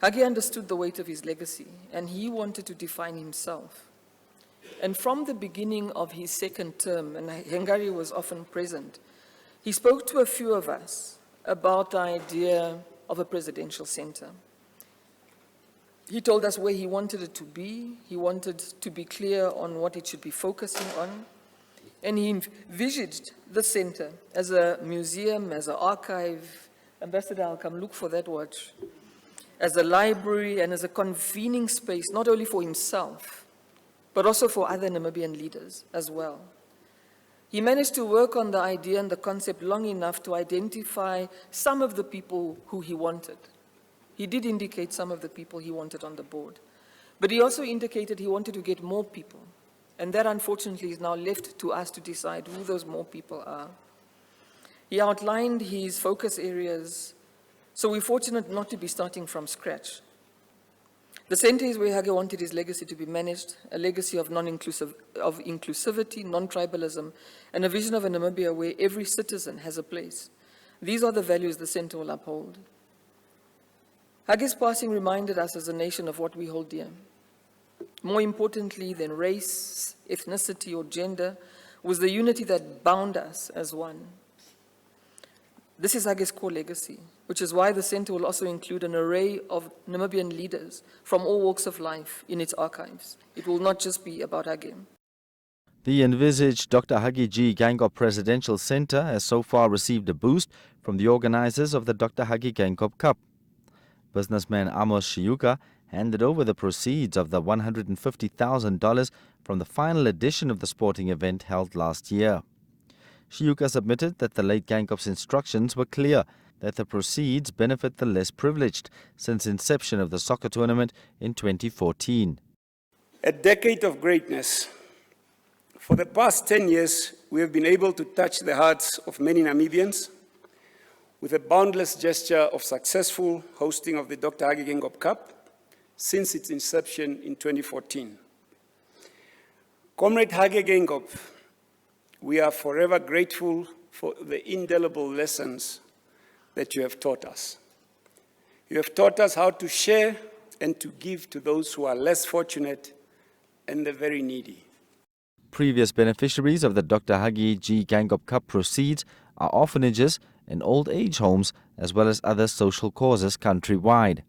Hage understood the weight of his legacy, and he wanted to define himself. And from the beginning of his second term, and Hengari was often present, he spoke to a few of us about the idea of a presidential center. He told us where he wanted it to be. He wanted to be clear on what it should be focusing on. And he envisaged the center as a museum, as an archive. Ambassador, I'll come look for that watch. As a library and as a convening space, not only for himself, but also for other Namibian leaders as well. He managed to work on the idea and the concept long enough to identify some of the people who he wanted. He did indicate some of the people he wanted on the board, but he also indicated he wanted to get more people. And that, unfortunately, is now left to us to decide who those more people are. He outlined his focus areas, so we're fortunate not to be starting from scratch. The center is where Hage wanted his legacy to be managed, a legacy of inclusivity, non-tribalism, and a vision of a Namibia where every citizen has a place. These are the values the center will uphold. Hage's passing reminded us as a nation of what we hold dear. More importantly than race, ethnicity, or gender, was the unity that bound us as one. This is Hage's core legacy, which is why the center will also include an array of Namibian leaders from all walks of life in its archives. It will not just be about Hage. The envisaged Dr. Hage G. Geingob Presidential Centre has so far received a boost from the organizers of the Dr. Hage Geingob Cup. Businessman Amos Shiuka handed over the proceeds of the $150,000 from the final edition of the sporting event held last year. Shiuka submitted that the late Geingob's instructions were clear, that the proceeds benefit the less privileged since inception of the soccer tournament in 2014. A decade of greatness. For the past 10 years, we have been able to touch the hearts of many Namibians with a boundless gesture of successful hosting of the Dr. Hage Geingob Cup since its inception in 2014. Comrade Hage Geingob, we are forever grateful for the indelible lessons that you have taught us. You have taught us how to share and to give to those who are less fortunate and the very needy. Previous beneficiaries of the Dr. Hage G. Geingob Cup proceeds are orphanages and old age homes, as well as other social causes countrywide.